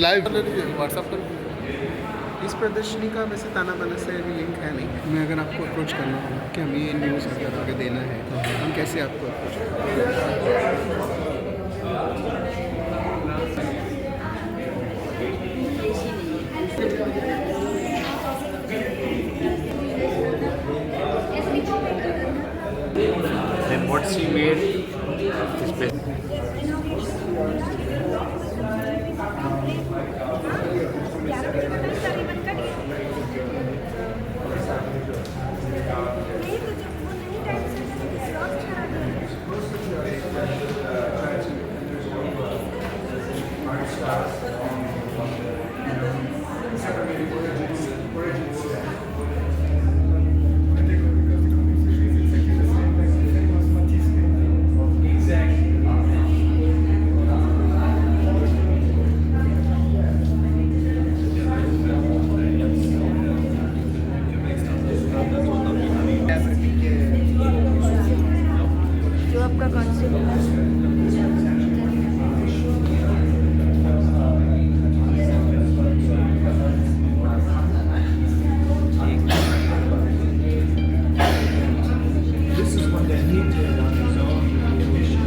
Live WhatsApp पर। इस प्रदर्शनी का वैसे ताना बाना से अभी लिंक है नहीं। मैं अगर आपको अप्रोच करना हो कि हमें ये न्यूज़ अगर आगे देना है तो हम कैसे आपको अप्रोच करें? Then what she made is best. जो आपका concept This is what they need to on his own commission.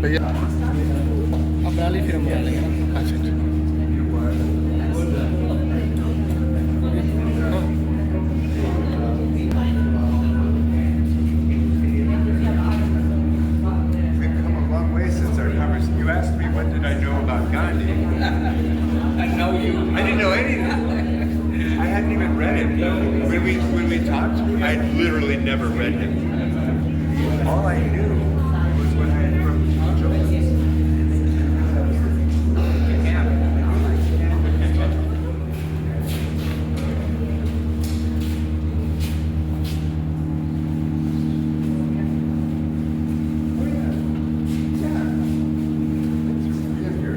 भैया अब डाली फिर हम डालेंगे ना। अच्छा अच्छा। We've come a long way since our conversation. You asked me what did I know about Gandhi. I didn't know anything. I hadn't even read it. When we talked, I'd literally never read him. All I knew was what I had from Joseph.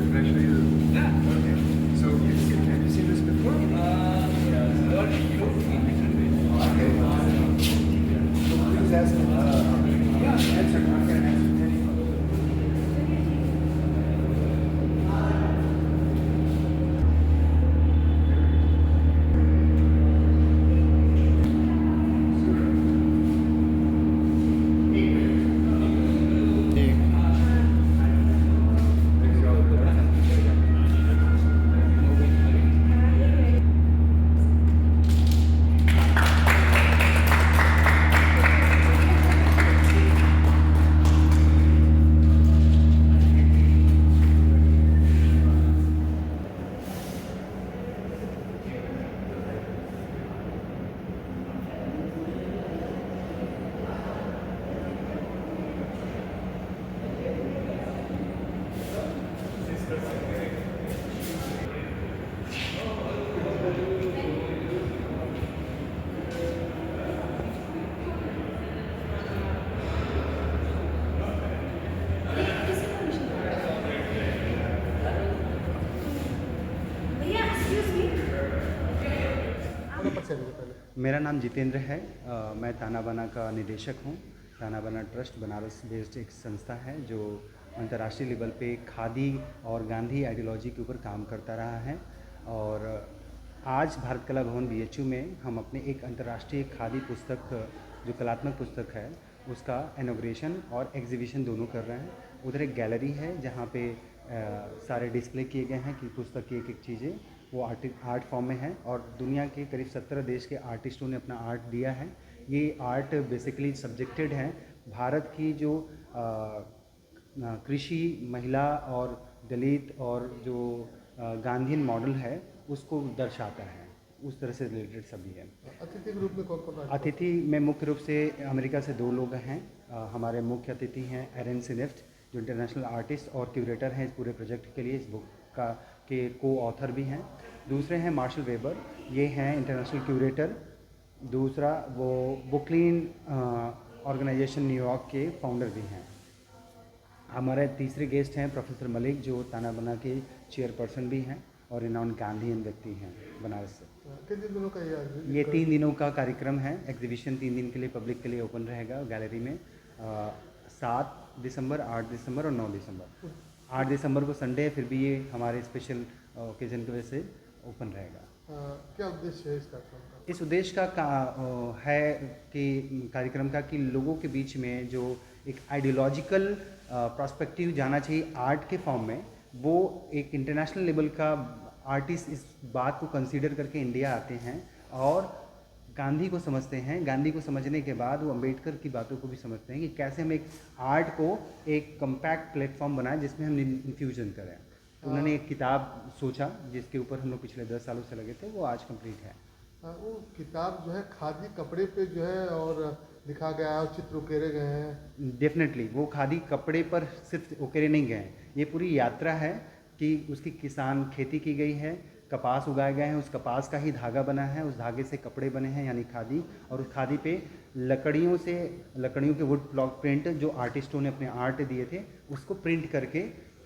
Can I show you? Okay. So have you seen this before? Okay. So please ask him. Answer. I'm going to answer any. मेरा नाम जितेंद्र है। मैं ताना बाना का निदेशक हूँ। ताना बाना ट्रस्ट बनारस बेस्ड एक संस्था है जो अंतर्राष्ट्रीय लेवल पे खादी और गांधी आइडियोलॉजी के ऊपर काम करता रहा है और आज भारत कला भवन BHU में हम अपने एक अंतर्राष्ट्रीय खादी पुस्तक जो कलात्मक पुस्तक है उसका इनॉग्रेशन और एग्जीबिशन दोनों कर रहे हैं। उधर एक गैलरी है जहाँ पे सारे डिस्प्ले किए गए हैं कि पुस्तक की एक एक चीज़ें वो आर्ट फॉर्म में है और दुनिया के करीब 17 देश के आर्टिस्टों ने अपना आर्ट दिया है। ये आर्ट बेसिकली सब्जेक्टेड है भारत की जो कृषि, महिला और दलित और जो गांधीयन मॉडल है उसको दर्शाता है, उस तरह से रिलेटेड सभी है। अतिथि के रूप में कौन कौन? अतिथि में मुख्य रूप से अमेरिका से 2 लोग हैं। हमारे मुख्य अतिथि हैं एरन सिनेफ्ट जो इंटरनेशनल आर्टिस्ट और क्यूरेटर हैं इस पूरे प्रोजेक्ट के लिए, इस बुक का के को ऑथर भी हैं। दूसरे हैं मार्शल वेबर, ये हैं इंटरनेशनल क्यूरेटर। दूसरा वो बुकलीन ऑर्गेनाइजेशन न्यूयॉर्क के फाउंडर भी हैं। हमारे तीसरे गेस्ट हैं प्रोफेसर मलिक जो ताना बना के चेयरपर्सन भी हैं और रिनाउंड गांधीयन व्यक्ति हैं बनारस से। कितने दिनों का ये 3 दिनों का कार्यक्रम है। एग्जीबिशन 3 दिन के लिए पब्लिक के लिए ओपन रहेगा गैलरी में। 7 दिसंबर, 8 दिसंबर और 9 दिसंबर। 8 दिसंबर को संडे है, फिर भी ये हमारे स्पेशल ओकेजन की वजह से ओपन रहेगा। क्या उद्देश्य है इस कार्यक्रम का? इस उद्देश्य का है कि कार्यक्रम का कि लोगों के बीच में जो एक आइडियोलॉजिकल पर्सपेक्टिव जाना चाहिए आर्ट के फॉर्म में, वो एक इंटरनेशनल लेवल का आर्टिस्ट इस बात को कंसीडर करके इंडिया आते हैं और गांधी को समझते हैं। गांधी को समझने के बाद वो अम्बेडकर की बातों को भी समझते हैं कि कैसे हम एक आर्ट को एक कम्पैक्ट प्लेटफॉर्म बनाएं जिसमें हम इन्फ्यूजन करें। तो उन्होंने एक किताब सोचा जिसके ऊपर हम लोग पिछले 10 सालों से लगे थे, वो आज कंप्लीट है। वो किताब जो है खादी कपड़े पे जो है और लिखा गया है और चित्र उकेरे गए हैं। डेफिनेटली वो खादी कपड़े पर सिर्फ उकेरे नहीं गए हैं, ये पूरी यात्रा है कि उसकी किसान खेती की गई है, कपास उगाए गए हैं, उस कपास का ही धागा बना है, उस धागे से कपड़े बने हैं यानी खादी, और उस खादी पे लकड़ियों के वुड ब्लॉक प्रिंट जो आर्टिस्टों ने अपने आर्ट दिए थे उसको प्रिंट करके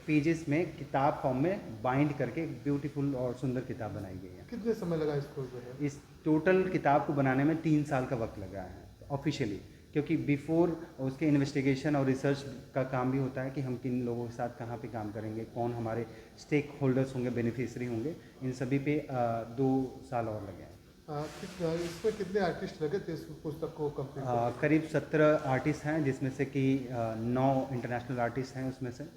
पेजेस में किताब फॉर्म में बाइंड करके एक ब्यूटीफुल और सुंदर किताब बनाई गई है। कितने समय लगा इसको जो है? इस टोटल किताब को बनाने में 3 साल का वक्त लगा है ऑफिशियली, क्योंकि बिफोर उसके इन्वेस्टिगेशन और रिसर्च का काम भी होता है कि हम किन लोगों के साथ कहाँ पे काम करेंगे, कौन हमारे स्टेक होल्डर्स होंगे, बेनिफिशरी होंगे, इन सभी पे 2 साल और लगे हैं। इसमें कितने आर्टिस्ट लगे थे इस पुस्तक को कंप्लीट? करीब 17 आर्टिस्ट हैं जिसमें से कि 9 इंटरनेशनल आर्टिस्ट हैं उसमें से।